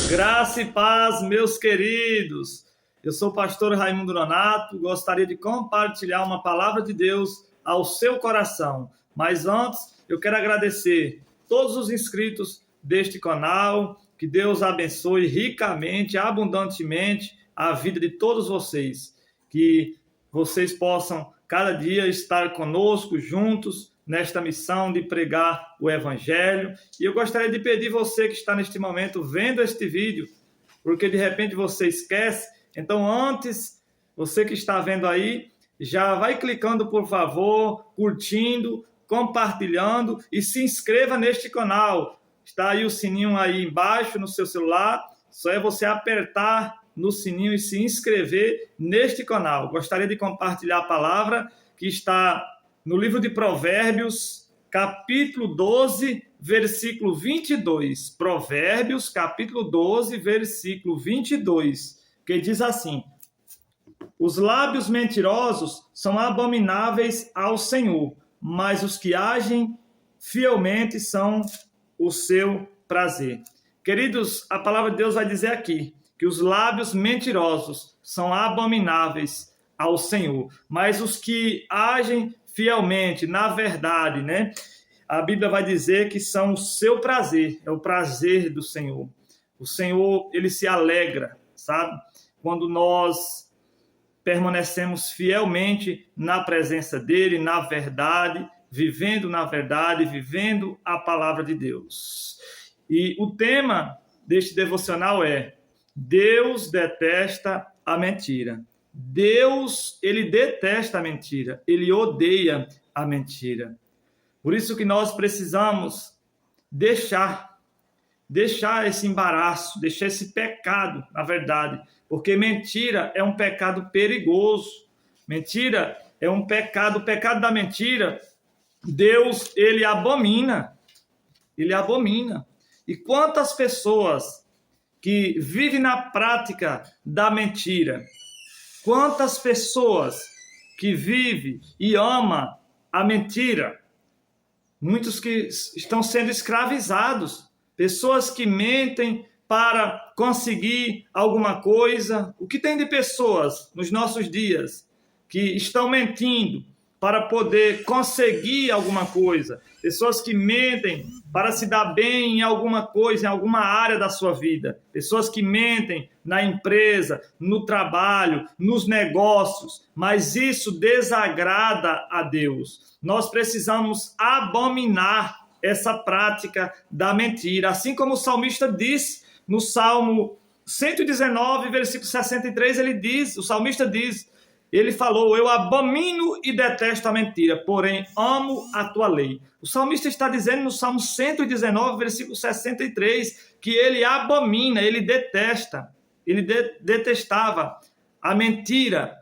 Graça e paz, meus queridos. Eu sou o pastor Raimundo Nonato, gostaria de compartilhar uma palavra de Deus ao seu coração. Mas antes, eu quero agradecer todos os inscritos deste canal, que Deus abençoe ricamente, abundantemente a vida de todos vocês, que vocês possam cada dia estar conosco, juntos, nesta missão de pregar o Evangelho. E eu gostaria de pedir você que está neste momento vendo este vídeo, porque de repente você esquece, então antes, você que está vendo aí, já vai clicando, por favor, curtindo, compartilhando e se inscreva neste canal. Está aí o sininho aí embaixo no seu celular, só é você apertar no sininho e se inscrever neste canal. Gostaria de compartilhar a palavra que está no livro de Provérbios, capítulo 12, versículo 22. Provérbios, capítulo 12, versículo 22, que diz assim: os lábios mentirosos são abomináveis ao Senhor, mas os que agem fielmente são o seu prazer. Queridos, a palavra de Deus vai dizer aqui que os lábios mentirosos são abomináveis ao Senhor, mas os que agem fielmente, na verdade, né? A Bíblia vai dizer que são o seu prazer, é o prazer do Senhor. O Senhor, ele se alegra, sabe? Quando nós permanecemos fielmente na presença dele, na verdade, vivendo na verdade, vivendo a palavra de Deus. E o tema deste devocional é: Deus detesta a mentira. Deus, ele detesta a mentira, ele odeia a mentira. Por isso que nós precisamos deixar esse embaraço, deixar esse pecado, na verdade, porque mentira é um pecado perigoso. Mentira é um pecado, o pecado da mentira, Deus, ele abomina. Ele abomina. E quantas pessoas que vivem na prática da mentira, quantas pessoas que vivem e amam a mentira, muitos que estão sendo escravizados, pessoas que mentem para conseguir alguma coisa. O que tem de pessoas nos nossos dias que estão mentindo para poder conseguir alguma coisa, pessoas que mentem para se dar bem em alguma coisa, em alguma área da sua vida, pessoas que mentem na empresa, no trabalho, nos negócios, mas isso desagrada a Deus. Nós precisamos abominar essa prática da mentira, assim como o salmista diz no Salmo 119, versículo 63, o salmista diz: ele falou, eu abomino e detesto a mentira, porém amo a tua lei. O salmista está dizendo no Salmo 119, versículo 63, que ele abomina, ele detesta, ele detestava a mentira,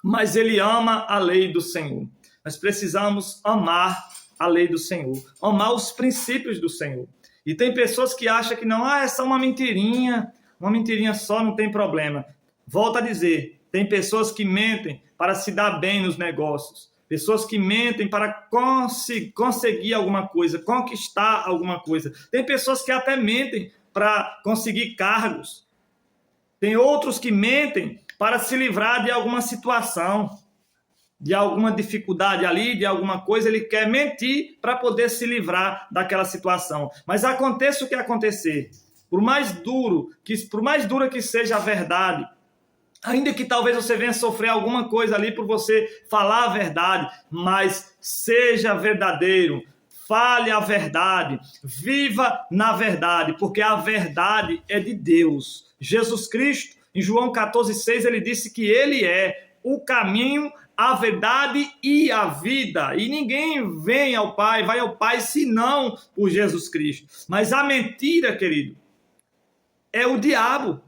mas ele ama a lei do Senhor. Nós precisamos amar a lei do Senhor, amar os princípios do Senhor. E tem pessoas que acham que não, é só uma mentirinha só, não tem problema. Volto a dizer, tem pessoas que mentem para se dar bem nos negócios. Pessoas que mentem para conseguir alguma coisa, conquistar alguma coisa. Tem pessoas que até mentem para conseguir cargos. Tem outros que mentem para se livrar de alguma situação, de alguma dificuldade ali, de alguma coisa. Ele quer mentir para poder se livrar daquela situação. Mas aconteça o que acontecer, por mais dura que seja a verdade, ainda que talvez você venha sofrer alguma coisa ali por você falar a verdade, mas seja verdadeiro, fale a verdade, viva na verdade, porque a verdade é de Deus. Jesus Cristo, em João 14,6, ele disse que ele é o caminho, a verdade e a vida. E ninguém vai ao Pai, senão por Jesus Cristo. Mas a mentira, querido, é o diabo.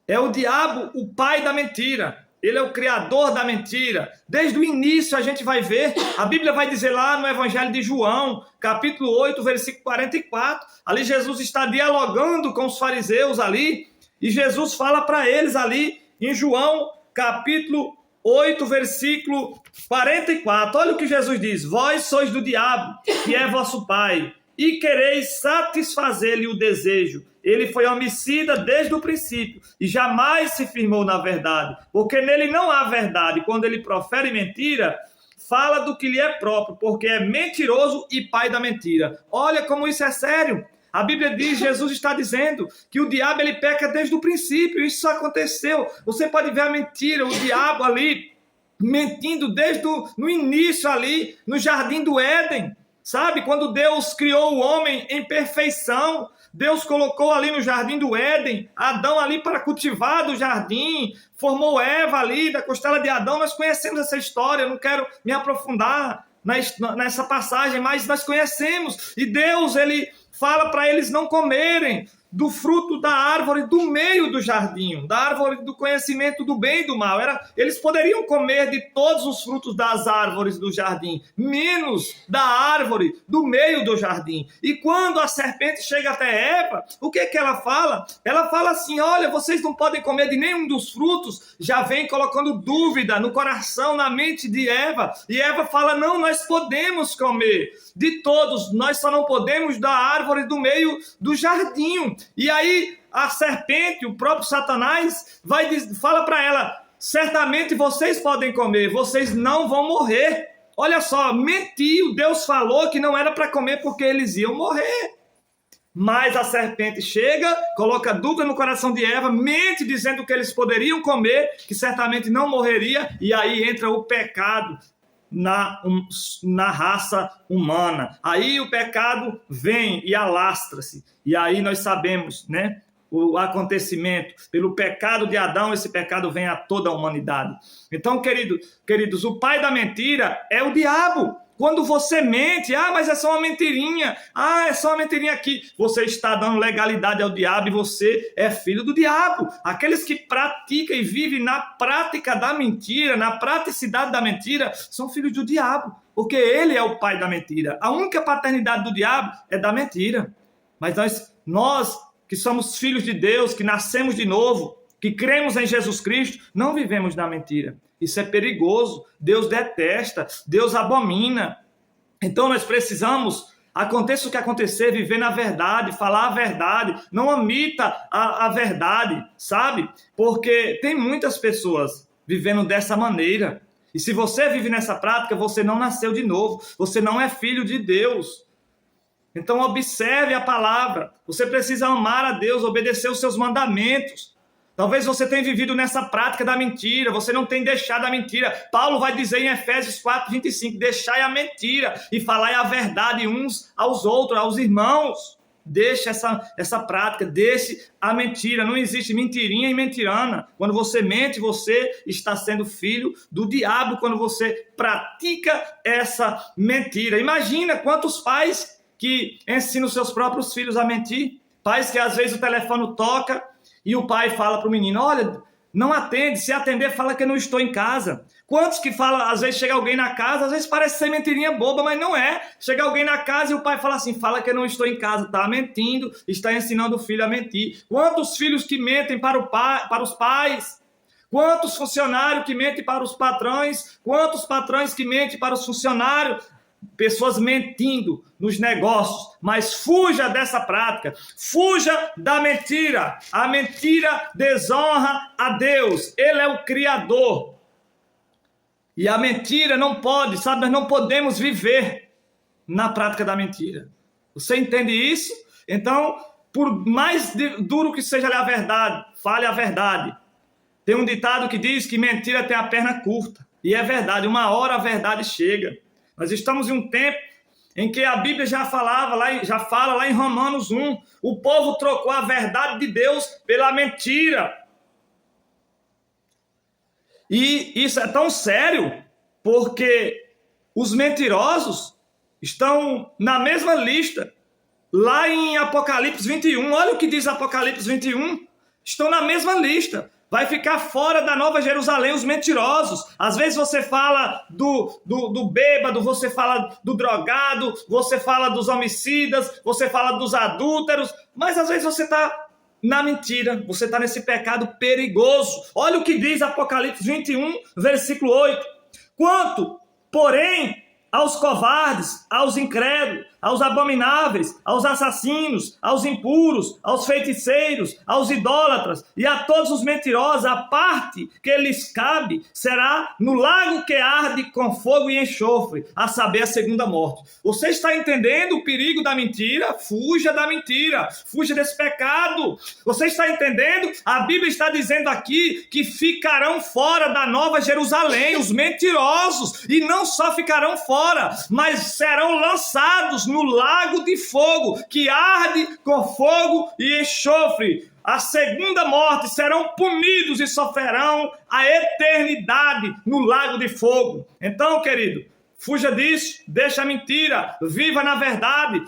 É o diabo, o pai da mentira. Ele é o criador da mentira. Desde o início a gente vai ver, a Bíblia vai dizer lá no Evangelho de João, capítulo 8, versículo 44, ali Jesus está dialogando com os fariseus ali, e Jesus fala para eles ali, em João, capítulo 8, versículo 44. Olha o que Jesus diz: vós sois do diabo, que é vosso pai, e quereis satisfazer-lhe o desejo. Ele foi homicida desde o princípio e jamais se firmou na verdade, porque nele não há verdade. Quando ele profere mentira, fala do que lhe é próprio, porque é mentiroso e pai da mentira. Olha como isso é sério. A Bíblia diz, Jesus está dizendo que o diabo ele peca desde o princípio. Isso aconteceu. Você pode ver a mentira, o diabo ali mentindo desde no início ali, no jardim do Éden. Sabe, quando Deus criou o homem em perfeição, Deus colocou ali no jardim do Éden, Adão ali para cultivar do jardim, formou Eva ali da costela de Adão. Nós conhecemos essa história, eu não quero me aprofundar nessa passagem, mas nós conhecemos. E Deus, ele fala para eles não comerem do fruto da árvore do meio do jardim, da árvore do conhecimento do bem e do mal. Eles poderiam comer de todos os frutos das árvores do jardim, menos da árvore do meio do jardim. E quando a serpente chega até Eva, o que ela fala? Ela fala assim, olha, vocês não podem comer de nenhum dos frutos. Já vem colocando dúvida no coração, na mente de Eva. E Eva fala, não, nós podemos comer de todos, nós só não podemos da árvore do meio do jardim. E aí a serpente, o próprio Satanás, fala para ela, certamente vocês podem comer, vocês não vão morrer. Olha só, mentiu, Deus falou que não era para comer porque eles iam morrer. Mas a serpente chega, coloca dúvida no coração de Eva, mente dizendo que eles poderiam comer, que certamente não morreria, e aí entra o pecado na raça humana. Aí o pecado vem e alastra-se. E aí nós sabemos, né, o acontecimento. Pelo pecado de Adão, esse pecado vem a toda a humanidade. Então, queridos, o pai da mentira é o diabo. Quando você mente, mas é só uma mentirinha, é só uma mentirinha aqui, você está dando legalidade ao diabo e você é filho do diabo. Aqueles que praticam e vivem na prática da mentira, na praticidade da mentira, são filhos do diabo, porque ele é o pai da mentira. A única paternidade do diabo é da mentira. Mas nós que somos filhos de Deus, que nascemos de novo, que cremos em Jesus Cristo, não vivemos na mentira. Isso é perigoso, Deus detesta, Deus abomina. Então nós precisamos, aconteça o que acontecer, viver na verdade, falar a verdade, não omita a verdade, sabe? Porque tem muitas pessoas vivendo dessa maneira. E se você vive nessa prática, você não nasceu de novo, você não é filho de Deus. Então observe a palavra, você precisa amar a Deus, obedecer os seus mandamentos. Talvez você tenha vivido nessa prática da mentira, você não tem deixado a mentira. Paulo vai dizer em Efésios 4:25, deixai a mentira e falai a verdade uns aos outros, aos irmãos. Deixe essa prática, deixe a mentira. Não existe mentirinha e mentirana. Quando você mente, você está sendo filho do diabo quando você pratica essa mentira. Imagina quantos pais que ensinam seus próprios filhos a mentir. Pais que às vezes o telefone toca e o pai fala para o menino, olha, não atende, se atender fala que eu não estou em casa. Quantos que falam, às vezes chega alguém na casa, às vezes parece ser mentirinha boba, mas não é. Chega alguém na casa e o pai fala assim, fala que eu não estou em casa, está mentindo, está ensinando o filho a mentir. Quantos filhos que mentem para os pais? Quantos funcionários que mentem para os patrões? Quantos patrões que mentem para os funcionários? Pessoas mentindo nos negócios, mas fuja dessa prática, fuja da mentira. A mentira desonra a Deus, Ele é o Criador. E a mentira não pode, sabe, nós não podemos viver na prática da mentira. Você entende isso? Então, por mais duro que seja a verdade, fale a verdade. Tem um ditado que diz que mentira tem a perna curta, e é verdade, uma hora a verdade chega. Nós estamos em um tempo em que a Bíblia já fala lá em Romanos 1, o povo trocou a verdade de Deus pela mentira. E isso é tão sério, porque os mentirosos estão na mesma lista. Lá em Apocalipse 21, olha o que diz Apocalipse 21, estão na mesma lista. Vai ficar fora da Nova Jerusalém os mentirosos. Às vezes você fala do bêbado, você fala do drogado, você fala dos homicidas, você fala dos adúlteros, mas às vezes você está na mentira, você está nesse pecado perigoso. Olha o que diz Apocalipse 21, versículo 8. Quanto, porém, aos covardes, aos incrédulos, aos abomináveis, aos assassinos, aos impuros, aos feiticeiros, aos idólatras e a todos os mentirosos, a parte que lhes cabe será no lago que arde com fogo e enxofre, a saber, a segunda morte. Você está entendendo o perigo da mentira? Fuja da mentira, fuja desse pecado. Você está entendendo? A Bíblia está dizendo aqui que ficarão fora da Nova Jerusalém os mentirosos, e não só ficarão fora, mas serão lançados no lago de fogo, que arde com fogo e enxofre. A segunda morte, serão punidos e sofrerão a eternidade no lago de fogo. Então, querido, fuja disso, deixa a mentira, viva na verdade.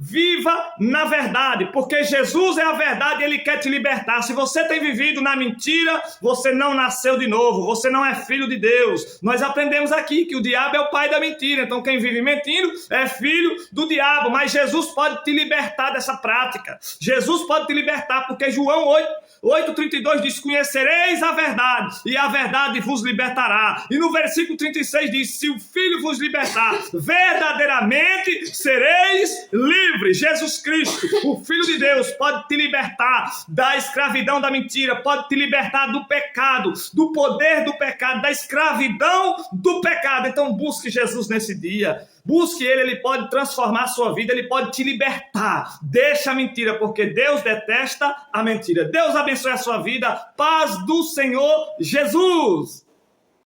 Viva na verdade, porque Jesus é a verdade e Ele quer te libertar. Se você tem vivido na mentira, você não nasceu de novo, você não é filho de Deus. Nós aprendemos aqui que o diabo é o pai da mentira, então quem vive mentindo é filho do diabo, mas Jesus pode te libertar dessa prática. Jesus pode te libertar, porque João 8:32 diz: conhecereis a verdade, e a verdade vos libertará. E no versículo 36 diz: se o Filho vos libertar, verdadeiramente sereis livres. Jesus Cristo, o Filho de Deus, pode te libertar da escravidão da mentira, pode te libertar do pecado, do poder do pecado, da escravidão do pecado. Então busque Jesus nesse dia. Busque Ele pode transformar a sua vida, Ele pode te libertar. Deixa a mentira, porque Deus detesta a mentira. Deus abençoe a sua vida. Paz do Senhor Jesus.